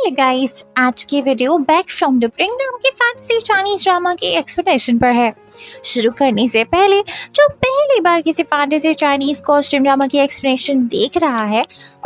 Hello guys, आज की video back from the bring नाम के फैंटेसी चाइनीज ड्रामा के एक्सप्लेनेशन पर है। शुरू करने से पहले जो पहली बार किसी फैंटेसी चाइनीज कॉस्ट्यूम ड्रामा की एक्सप्लेनेशन देख रहा है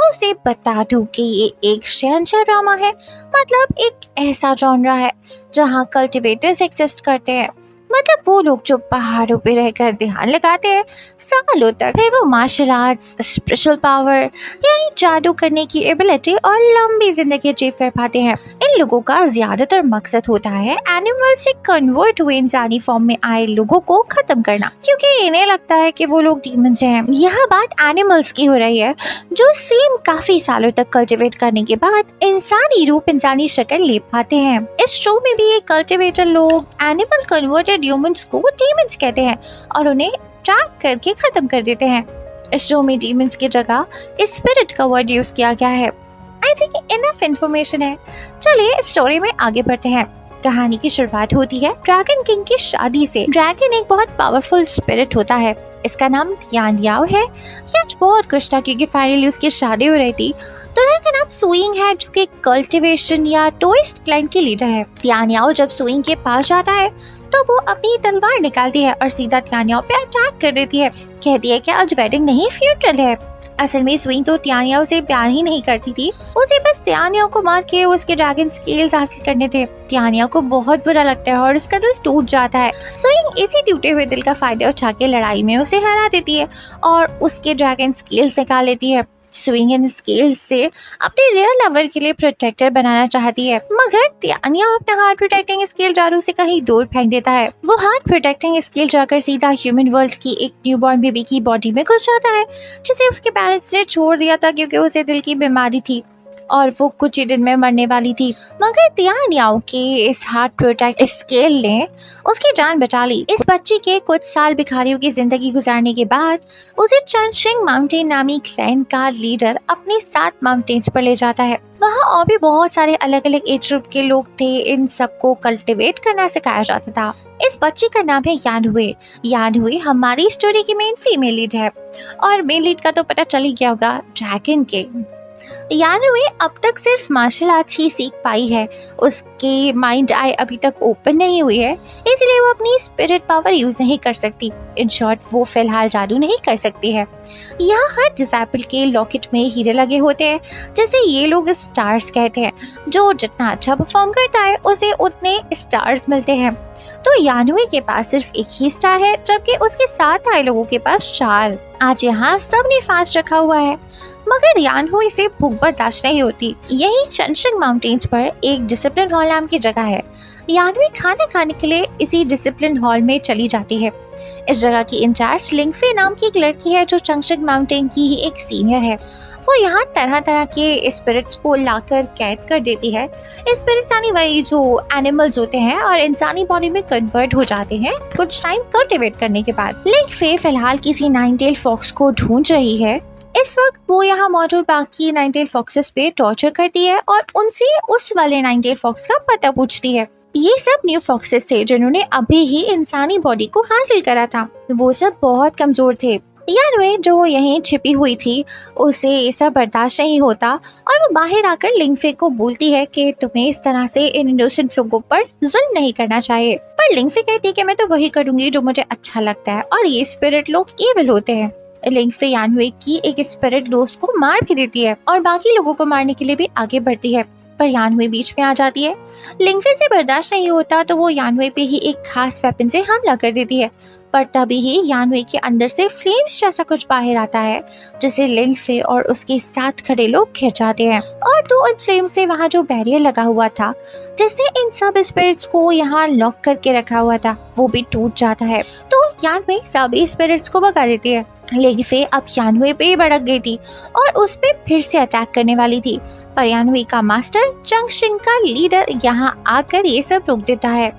उसे बता दूं कि ये एक शहंशाह ड्रामा है। मतलब एक ऐसा जॉनरा है जहां कल्टिवेटर्स एग्जिस्ट करते हैं। मतलब वो लोग जो पहाड़ों पे रहकर ध्यान लगाते हैं सालों तक, फिर वो मार्शल आर्ट्स, स्पिरिचुअल पावर यानी जादू करने की एबिलिटी और लंबी जिंदगी अचीव कर पाते हैं। इन लोगों का ज्यादातर मकसद होता है एनिमल से कन्वर्ट हुए इंसानी फॉर्म में आए लोगों को खत्म करना, क्योंकि इन्हें लगता है कि वो लोग डीमंस हैं। यहाँ बात एनिमल्स की हो रही है जो सेम काफी सालों तक कल्टिवेट करने के बाद इंसानी रूप, इंसानी शक्ल ले पाते हैं। इस शो में भी ये कल्टिवेटर लोग एनिमल कन्वर्टेड ह्यूमंस को डीमंस कहते हैं और उन्हें ट्रैक करके खत्म कर देते हैं। इस शो में डीमंस की जगह स्पिरिट का वर्ड यूज किया गया है। आई थिंक इनफ इंफॉर्मेशन है। चलिए स्टोरी में आगे बढ़ते हैं। कहानी की शुरुआत होती है ड्रैगन किंग की शादी से। ड्रैगन एक बहुत पावरफुल स्पिरिट होता है। इसका नाम यान याओ है। ये बहुत खुश था क्योंकि फाइनली उसकी शादी हो रही थी। दुल्हन का नाम सुइंग है जो कि कल्टीवेशन या टोइस्ट क्लाइंट की लीडर है। यान याओ जब सुइंग के पास जाता है तो वो अपनी तलवार निकालती है और सीधा यान याओ पे अटैक कर देती है। कहती है कि आज वेडिंग नहीं फ्यूनरल है। असल में सुइंग तो यान याओ से प्यार ही नहीं करती थी, उसे बस यान याओ को मार के उसके ड्रैगन स्केल्स हासिल करने थे। यान याओ को बहुत बुरा लगता है और उसका दिल टूट जाता है। सुइंग इसी टूटे हुए दिल का फायदा उठा के लड़ाई में उसे हरा देती है और उसके ड्रैगन स्केल्स निकाल लेती है। स्विंग इन स्केल्स से अपने रियल लवर के लिए प्रोटेक्टर बनाना चाहती है, मगर यान याओ अपना हार्ट प्रोटेक्टिंग स्केल जारू से कहीं दूर फेंक देता है। वो हार्ट प्रोटेक्टिंग स्केल जाकर सीधा ह्यूमन वर्ल्ड की एक न्यूबॉर्न बेबी की बॉडी में घुस जाता है, जिसे उसके पेरेंट्स ने छोड़ दिया था क्योंकि उसे दिल की बीमारी थी और वो कुछ ही दिन में मरने वाली थी। मगर यान याओ के इस हार्ट प्रोटेक्ट स्केल ने उसकी जान बचा ली। इस बच्ची के कुछ साल भिखारियों की जिंदगी गुजारने के बाद उसे चनशिंग माउंटेन नामी क्लैन का लीडर अपने 7 माउंटेन्स पर ले जाता है। वहाँ और भी बहुत सारे अलग अलग एज ग्रुप के लोग थे। इन सबको कल्टिवेट करना सिखाया जाता था। इस बच्ची का नाम है यान हुए। यान हुए हमारी स्टोरी की मेन फीमेल लीड है और मेन लीड का तो पता चल ही गया होगा, ड्रैगन के। यान हुए अब तक सिर्फ मार्शल आर्ट्स ही सीख पाई है। उसकी माइंड आई अभी तक ओपन नहीं हुई है, इसलिए वो अपनी स्पिरिट पावर यूज नहीं कर सकती। इन शॉर्ट वो फिलहाल जादू नहीं कर सकती है। यहाँ हर डिसाइपल के लॉकेट में हीरे लगे होते हैं, जैसे ये लोग स्टार्स कहते हैं। जो जितना अच्छा परफॉर्म करता है उसे उतने स्टार्स मिलते हैं। तो यानहुए के पास सिर्फ एक ही स्टार है, जबकि उसके साथ आए लोगों के पास 4। आज यहाँ सबने फास्ट रखा हुआ है, मगर यानहुए से भूख बर्दाश्त नहीं होती। यही चनशिंग माउंटेन्स पर एक डिसिप्लिन हॉल नाम की जगह है। यानहुए खाना खाने के लिए इसी डिसिप्लिन हॉल में चली जाती है। इस जगह की इंचार्ज लिंगफे नाम की एक लड़की है जो चनशिंग माउंटेन की ही एक सीनियर है। वो यहाँ तरह तरह के स्पिरिट्स को लाकर कैद कर देती है। स्पिरिट्स यानी वही जो एनिमल्स होते हैं और इंसानी बॉडी में कन्वर्ट हो जाते हैं कुछ टाइम कल्टिवेट करने के बाद। लिंगफे फिलहाल किसी 9 टेल फॉक्स को ढूंढ रही है। इस वक्त वो यहाँ मौजूद बाकी 9 टेल फॉक्सेस पे टॉर्चर करती है और उनसे उस वाले 9 टेल फॉक्स का पता पूछती है। ये सब न्यू फॉक्सेस थे जिन्होंने अभी ही इंसानी बॉडी को हासिल करा था। वो सब बहुत कमजोर थे। यानहुए जो यहीं छिपी हुई थी उसे ये सब बर्दाश्त नहीं होता और वो बाहर आकर लिंगफे को बोलती है कि तुम्हें इस तरह से इन इनोसेंट लोगों पर जुल्म नहीं करना चाहिए। पर लिंगफे कहती है कि मैं तो वही करूंगी जो मुझे अच्छा लगता है और ये स्पिरिट लोग एविल होते हैं। लिंगफे यानहुए की एक स्पिरिट दोस्त को मार भी देती है और बाकी लोगों को मारने के लिए भी आगे बढ़ती है, पर यानहुए बीच में आ जाती है। लिंगफे से बर्दाश्त नहीं होता तो वो यानहुए पे ही एक खास वेपन से हमला कर देती है, पर तभी ही यानहुए के अंदर से फ्लेम्स जैसा कुछ बाहर आता है जिसे लिंगफे और उसके साथ खड़े लोग खिंच जाते हैं। और तो उन फ्लेम से वहाँ जो बैरियर लगा हुआ था जिससे इन सब स्पिरिट्स को यहाँ लॉक करके रखा हुआ था वो भी टूट जाता है। तो यानहुए सभी स्पिरिट्स को भगा देती है। लिंगफे अब यानहुए पे भड़क गई थी और उस पे फिर से अटैक करने वाली थी, पर यानहुए का मास्टर चंगशिंग का लीडर यहाँ आकर ये सब रोक देता है।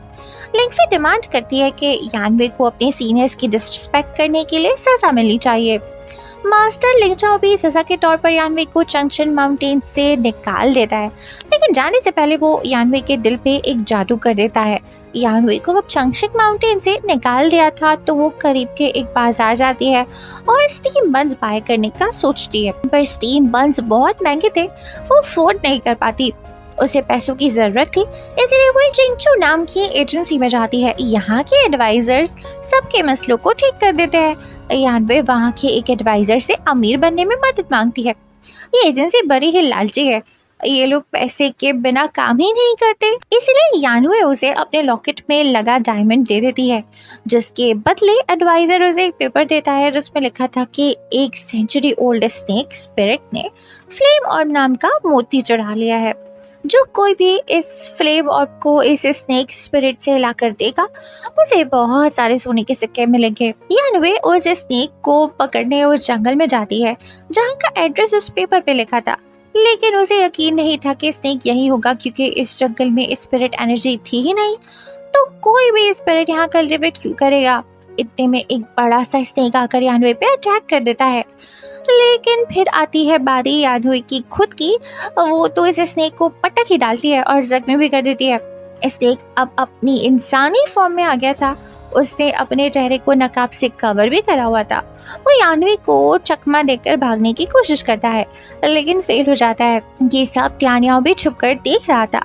लिंगफे डिमांड करती है कि यानहुए को अपने सीनियर्स की डिसरिस्पेक्ट करने के लिए सजा मिलनी चाहिए। मास्टर लिंगचाओ भी सजा के तौर पर यानहुए को चंगशिंग माउंटेन से निकाल देता है, लेकिन जाने से पहले वो यानहुए के दिल पे एक जादू कर देता है। यानहुए को अब चंगशिंग माउंटेन से निकाल दिया था तो वो करीब के एक बाजार जाती है और स्टीम बंस बाय करने का सोचती है, पर स्टीम बंस बहुत महंगे थे, वो अफोर्ड नहीं कर पाती। उसे पैसों की ज़रूरत थी, इसलिए वो चिंचू नाम की एजेंसी में जाती है। यहाँ के एडवाइजर्स सबके मसलों को ठीक कर देते हैं। यानवे वहाँ के एक एडवाइज़र से अमीर बनने में मदद मांगती है। ये एजेंसी बड़ी ही लालची है, ये लोग पैसे के बिना काम ही नहीं करते, इसलिए यानवे उसे अपने लॉकेट में लगा डायमंड दे देती है, जिसके बदले एडवाइजर उसे एक पेपर देता है जिसमें लिखा था कि एक सेंचुरी ओल्ड स्नेक स्पिरिट ने फ्लेम ऑर्ब नाम का मोती चढ़ा लिया है। जो कोई भी इस फ्लेम ऑर्ब को इस स्नेक स्पिरिट से लाकर देगा, उसे बहुत सारे सोने के सिक्के मिलेंगे। यानवे उस स्नेक को पकड़ने उस जंगल में जाती है जहाँ का एड्रेस उस पेपर पे लिखा था, लेकिन उसे यकीन नहीं था कि स्नेक यही होगा, क्योंकि इस जंगल में स्पिरिट एनर्जी थी ही नहीं, तो कोई भी स्पिरिट यहाँ कल्टिवेट क्यों करेगा। इतने में एक बड़ा सा स्नेक आकर यानवे पे अटैक कर देता है, लेकिन फिर आती है बारी यानवे की खुद की। वो तो इस स्नेक को पटक ही डालती है और जख्मी भी कर देती है। स्नेक अब अपनी इंसानी फॉर्म में आ गया था। उसने अपने चेहरे को नकाब से कवर भी करा हुआ था। वो यानवी को चकमा देकर भागने की कोशिश करता है, लेकिन फेल हो जाता है। ये सब त्यानियाओ भी छुपकर देख रहा था।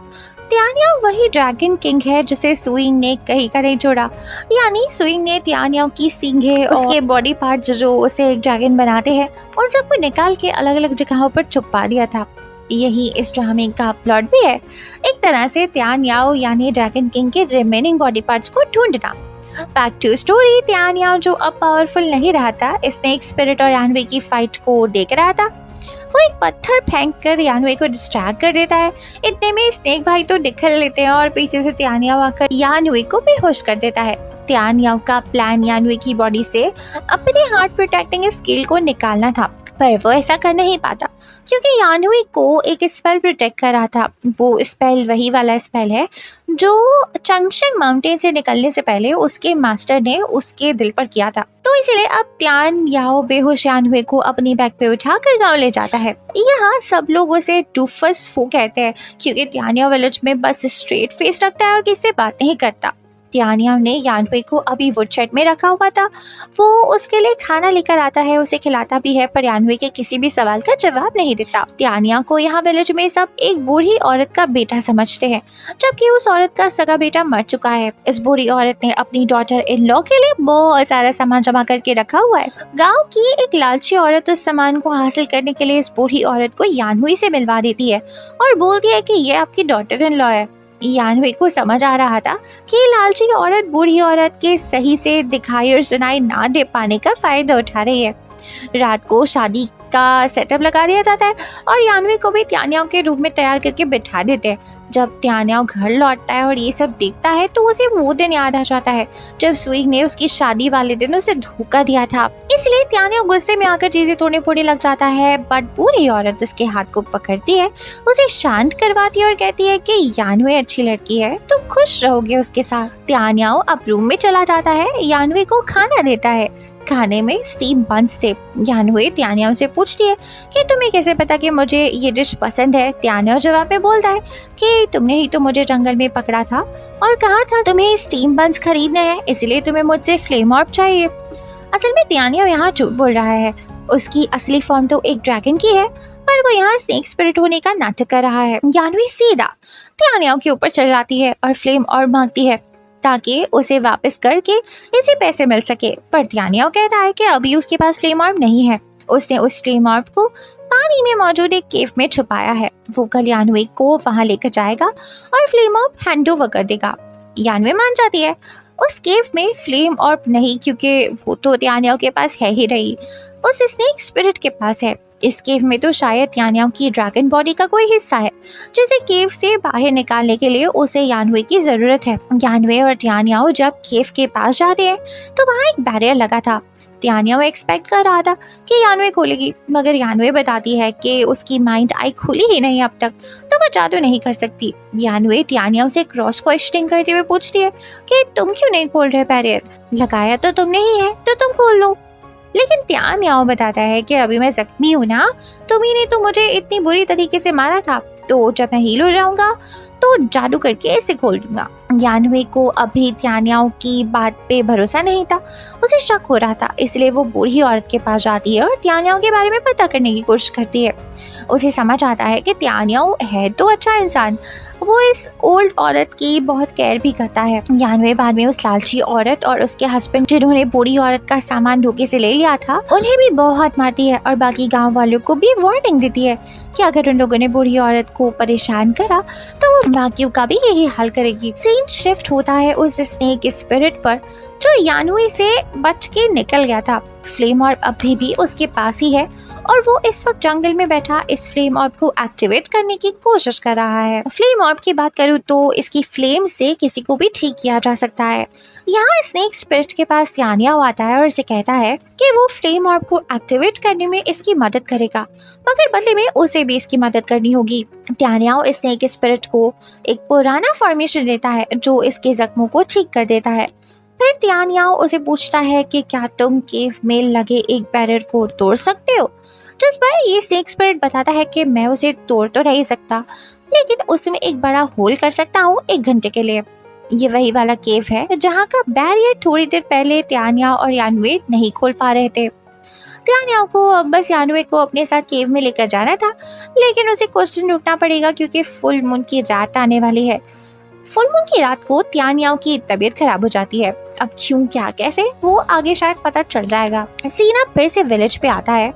त्यानियाओ वही ड्रैगन किंग है जिसे सुइंग ने कहीं का नहीं छोड़ा, यानी सुइंग ने त्यानियाओ की सींगें, उसके बॉडी पार्ट्स जो उसे एक ड्रैगन बनाते हैं, उन सबको निकाल के अलग अलग जगहों पर छुपा दिया था। यही इस ड्रामे का प्लॉट भी है, एक तरह से त्यानियाओ यानी ड्रैगन किंग के रिमेनिंग बॉडी पार्ट्स को ढूंढना। Back to story. त्यानियाओ जो अब पावरफुल नहीं रहा था, स्नेक स्पिरिट और यानवे की फाइट को देख रहा था। वो एक पत्थर फेंक कर यानवे को डिस्ट्रैक्ट कर देता है। इतने में स्नेक भाई तो निकल लेते हैं और पीछे से त्यानियाओ आकर यानवे को बेहोश कर देता है। त्यानियाओ का प्लान यानवे की बॉडी से अपने हार्ट प्रोटेक्टिंग स्किल को निकालना था, पर वो ऐसा कर नहीं पाता क्योंकि यानवे को एक स्पेल प्रोटेक्ट कर रहा था। वो स्पेल वही वाला स्पेल है जो चंगशेंग माउंटेन से निकलने से पहले उसके मास्टर ने उसके दिल पर किया था। तो इसलिए अब त्यानियाओ बेहोश यानवे को अपनी बैग पे उठाकर गांव ले जाता है। यहाँ सब लोग उसे डूफस फू कहते हैं क्योंकि त्यानियाओ विलेज में बस स्ट्रेट फेस रखता है और किसी से बात नहीं करता। त्यानियाओ ने यानवे को अभी वुडशेड में रखा हुआ था। वो उसके लिए खाना लेकर आता है, उसे खिलाता भी है, पर यानवे के किसी भी सवाल का जवाब नहीं देता। त्यानियाओ को यहाँ विलेज में सब एक बूढ़ी औरत का बेटा समझते हैं, जबकि उस औरत का सगा बेटा मर चुका है। इस बूढ़ी औरत ने अपनी डॉटर इन लॉ के लिए बहुत सारा सामान जमा करके रखा हुआ है। गाँव की एक लालची औरत उस सामान को हासिल करने के लिए इस बूढ़ी औरत को यानवे से मिलवा देती है और बोलती है कि ये आपकी डॉटर इन लॉ है। यानवे को समझ आ रहा था कि लालची औरत बूढ़ी औरत के सही से दिखाई और सुनाई ना दे पाने का फायदा उठा रही है। रात को शादी का सेटअप लगा दिया जाता है और यानवे को भी त्यानियाओ के रूप में तैयार करके बिठा देते हैं। जब त्यानियाओ घर लौटता है और ये सब देखता है तो उसे वो दिन याद आ जाता है जब सुइंग ने उसकी शादी वाले दिन उसे धोखा दिया था। इसलिए त्यानियाओ गुस्से में आकर चीजें तोड़ने फोड़ने लग जाता है, बट बूढ़ी औरत उसके हाथ को पकड़ती है, उसे शांत करवाती है और कहती है कि यानवे अच्छी लड़की है, तुम खुश रहोगे उसके साथ। त्यानियाओ अब रूम में चला जाता है, यानवे को खाना देता है। खाने में स्टीम बंस थे। यानवे त्यानियाओ से पूछती है कि तुम्हें कैसे पता कि मुझे ये डिश पसंद है। त्यानियाओ जवाब में बोलता है कि तुमने ही तो मुझे जंगल में पकड़ा था और कहा था तुम्हें स्टीम बंस खरीदने हैं, इसलिए तुम्हें मुझसे फ्लेम ऑर्ब चाहिए। असल में त्यानियाओ यहाँ झूठ बोल रहा है। उसकी असली फॉर्म तो एक ड्रैगन की है, पर वो यहाँ स्नेक स्पिरिट होने का नाटक कर रहा है। यानवे सीधा त्यानियाओ के ऊपर चढ़ जाती है और फ्लेम ऑर्ब मांगती है ताकि उसे वापस करके इसे पैसे मिल सके, पर त्यानियाओ कहता है कि अभी उसके पास फ्लेम ऑर्ब नहीं है। उसने उस फ्लेम ऑर्ब को पानी में मौजूद एक केव में छुपाया है। वो कल यानवे को वहां लेकर जाएगा और फ्लेम ऑर्ब हैंड ओवर कर देगा। यानवे मान जाती है। उस केव में फ्लेम ऑर्ब नहीं, क्योंकि वो तो त्यानियाओ के पास है ही नहीं, उस स्नेक स्पिरिट के पास है। इस केव में तो शायद त्यानियाओ की ड्रैगन बॉडी का कोई हिस्सा है जिसे केव से बाहर निकालने के लिए उसे यानवे की जरूरत है। यानवे और त्यानियाओ जब केव के पास जाते हैं तो वहाँ एक बैरियर लगा था। त्यानियाओ एक्सपेक्ट कर रहा था कि यानवे खोलेगी, मगर यानवे बताती है कि उसकी माइंड आई खुली ही नहीं अब तक, तो वो जादू नहीं कर सकती। यानवे त्यानियाओ से क्रॉस क्वेश्चनिंग करते हुए पूछती है कि तुम क्यों नहीं खोल रहे बैरियर, लगाया तो तुमने ही है, तो तुम खोल लो। लेकिन त्यानियाओ बताता है कि अभी मैं जख्मी हूँ ना, तुम्ही ने तो मुझे इतनी बुरी तरीके से मारा था, तो जब मैं हील हो जाऊंगा तो जादू करके इसे खोल दूंगा। यानवे को अभी त्यान्याओ की बात पे भरोसा नहीं था, उसे शक हो रहा था, इसलिए वो बूढ़ी औरत के पास जाती है और त्यान्याओ के बारे में पता करने की कोशिश करती है। उसे समझ आता है कि त्यान्याओ है तो अच्छा इंसान, वो इस ओल्ड औरत की बहुत केयर भी करता है। यानवे बाद में उस लालची औरत और उसके हस्बैंड जिन्होंने बूढ़ी औरत का सामान धोखे से ले लिया था उन्हें भी बहुत मारती है और बाकी गांव वालों को भी वार्निंग देती है कि अगर उन लोगों ने बूढ़ी औरत को परेशान करा तो वो बाकियों का भी यही हाल करेगी। सीन शिफ्ट होता है उस स्नेक स्पिरिट पर जो यानवे से बच के निकल गया था। फ्लेम ऑर्ब अभी भी उसके पास ही है और वो इस वक्त जंगल में बैठा इस फ्लेम ऑर्ब को एक्टिवेट करने की कोशिश कर रहा है। फ्लेम ऑर्ब की बात करूँ तो इसकी फ्लेम से किसी को भी ठीक किया जा सकता है। यहाँ स्नेक स्पिरिट के पास त्यान्याओ आता है और इसे कहता है कि वो फ्लेम ऑर्ब को एक्टिवेट करने में इसकी मदद करेगा, मगर बदले में उसे भी इसकी मदद करनी होगी। त्यान्याओ स्नेक स्पिरिट को एक पुराना फॉर्मेशन देता है जो इसके जख्मों को ठीक कर देता है। फिर त्यान्याओ उसे पूछता है कि क्या तुम केव में लगे एक बैरियर को तोड़ सकते हो, जिस पर ये स्नेक स्पिरिट बताता है कि मैं उसे तोड़ तो नहीं सकता, लेकिन उसमें एक बड़ा होल कर सकता हूँ 1 घंटे के लिए। ये वही वाला केव है जहाँ का बैरियर थोड़ी देर पहले त्यान्याओ और यानवे नहीं खोल पा रहे थे। त्यान्याओ को बस यानवे को अपने साथ केव में लेकर जाना था, लेकिन उसे कुछ दिन रुकना पड़ेगा क्योंकि फुल मून की रात आने वाली है। फुल मून की रात को त्यान्याओ की तबीयत खराब हो जाती है। अब क्यों क्या कैसे वो आगे शायद पता चल जाएगा। सीना फिर से विलेज पे आता है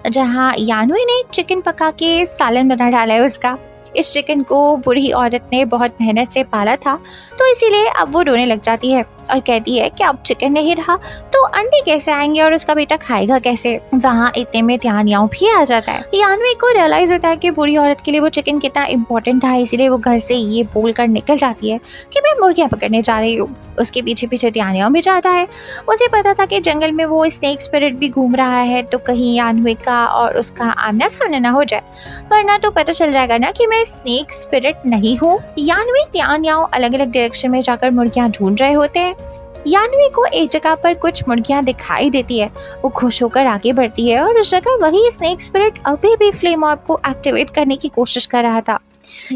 जहाँ यानवे ने चिकन पका के सालन बना डाला है उसका। इस चिकन को बूढ़ी औरत ने बहुत मेहनत से पाला था, तो इसीलिए अब वो रोने लग जाती है और कहती है कि अब चिकन नहीं रहा तो अंडे कैसे आएंगे और उसका बेटा खाएगा कैसे। वहाँ इतने में त्यान्याओ भी आ जाता है। यानवे को रियलाइज होता है कि बूढ़ी औरत के लिए वो चिकन कितना इम्पोर्टेंट था, इसीलिए वो घर से ये बोल कर निकल जाती है कि मैं मुर्गियाँ पकड़ने जा रही हूँ। उसके पीछे पीछे त्यान्याओ भी जाता है। उसे पता था कि जंगल में वो स्नेक स्पिरिट भी घूम रहा है, तो कहीं यानवे का और उसका आमना सामना ना हो जाए, वरना तो पता चल जाएगा ना कि मैं स्नेक स्पिरिट नहीं हूँ। यानवे त्यान्याओ अलग अलग डायरेक्शन में जाकर मुर्गियाँ ढूंढ रहे होते हैं। यानवे को एक जगह पर कुछ मुर्गियां दिखाई देती है, वो खुश होकर आगे बढ़ती है और उस जगह वही स्नेक स्पिरिट अभी भी फ्लेम ऑर्ब को एक्टिवेट करने की कोशिश कर रहा था।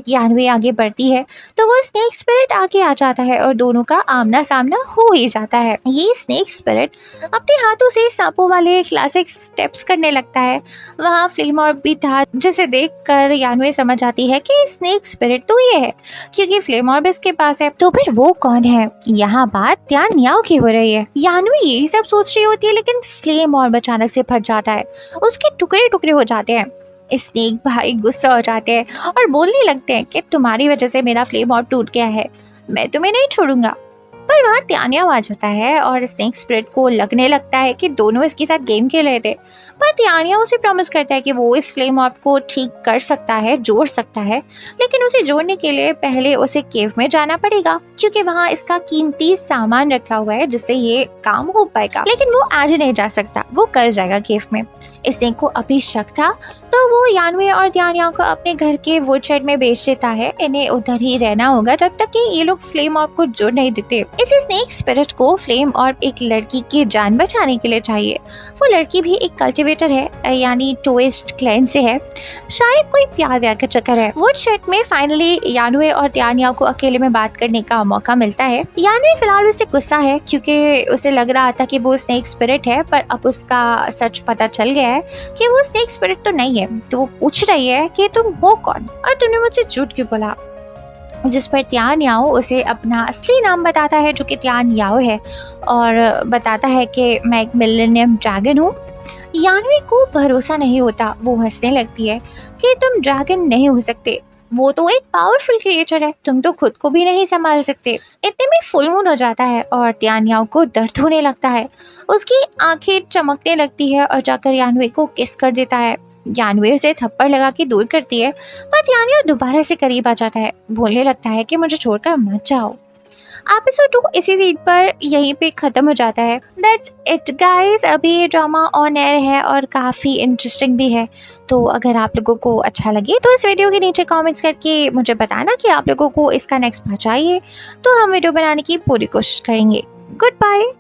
यानवे आगे बढ़ती है तो वो स्नेक स्पिरिट आगे आ जाता है और दोनों का आमना सामना हो ही जाता है। ये स्नेक स्पिरिट अपने हाथों से सांपों वाले क्लासिक स्टेप्स करने लगता है। वहाँ फ्लेम ऑर्ब भी था, जिसे देखकर यानवे समझ आती है कि स्नेक स्पिरिट तो ये है क्योंकि फ्लेम ऑर्ब इसके पास है। तो फिर वो कौन है? यहाँ बात त्यान्याओ की हो रही है। यानवे यही सब सोच रही होती है, लेकिन फ्लेम ऑर्ब अचानक से फट जाता है, उसके टुकड़े टुकड़े हो जाते हैं। स्नेक भाई गुस्सा हो जाते हैं और बोलने लगते हैं कि तुम्हारी वजह से मेरा फ्लेम ऑर्ब टूट गया है, मैं तुम्हें नहीं छोड़ूंगा। पर वहाँ त्यान्याओ आ जाता है और स्नेक स्पिरिट को लगने लगता है कि दोनों इसके साथ गेम खेल रहे थे, पर त्यान्याओ उसे प्रॉमिस करता है कि वो इस फ्लेम ऑर्ब को ठीक कर सकता है, जोड़ सकता है, लेकिन उसे जोड़ने के लिए पहले उसे केव में जाना पड़ेगा क्योंकि वहाँ इसका कीमती सामान रखा हुआ है जिससे ये काम हो पाएगा। लेकिन वो आज नहीं जा सकता, वो कल जाएगा केव में। स्नेक को अभी शक था तो वो यानवे और त्यान्याओ को अपने घर के वुडशेड में भेज देता है। इन्हें उधर ही रहना होगा जब तक कि ये लोग फ्लेम ऑर्ब को जोड़ नहीं देते। इस स्नेक स्पिरिट को फ्लेम ऑर्ब एक लड़की की जान बचाने के लिए चाहिए। वो लड़की भी एक कल्टीवेटर है, यानी टोइस्ट क्लैन से है। शायद कोई प्यार व्यार का चक्कर है। वुडशेड में फाइनली यानवे और त्यान्याओ को अकेले में बात करने का मौका मिलता है। यानवे फिलहाल उससे गुस्सा है क्योंकि उसे लग रहा था कि वो स्नेक स्पिरिट है, पर अब उसका सच पता चल गया है कि वो स्नेक स्पिरिट तो नहीं है। तो वो पूछ रही है कि तुम हो कौन और तुमने मुझसे झूठ क्यों बोला, जिस पर त्यान्याओ उसे अपना असली नाम बताता है जो कि त्यान्याओ है और बताता है कि मैं एक मिलेनियम ड्रैगन हूँ। यानवे को भरोसा नहीं होता, वो हंसने लगती है कि तुम ड्रैगन नहीं हो सकते, वो तो एक पावरफुल क्रिएचर है, तुम तो खुद को भी नहीं संभाल सकते। इतने में फुल मून हो जाता है और त्यान्याओ को दर्द होने लगता है। उसकी आंखें चमकने लगती है और जाकर यानवे को किस कर देता है। यानवे उसे थप्पड़ लगा के दूर करती है, पर त्यान्याओ दोबारा से करीब आ जाता है, बोलने लगता है कि मुझे छोड़कर मत जाओ। एपिसोड 2 इसी सीन पर यहीं पे ख़त्म हो जाता है। That's it guys. अभी ये ड्रामा ऑन एयर है और काफ़ी इंटरेस्टिंग भी है, तो अगर आप लोगों को अच्छा लगे तो इस वीडियो के नीचे कमेंट्स करके मुझे बताना कि आप लोगों को इसका नेक्स्ट पार्ट चाहिए, तो हम वीडियो बनाने की पूरी कोशिश करेंगे। Good bye.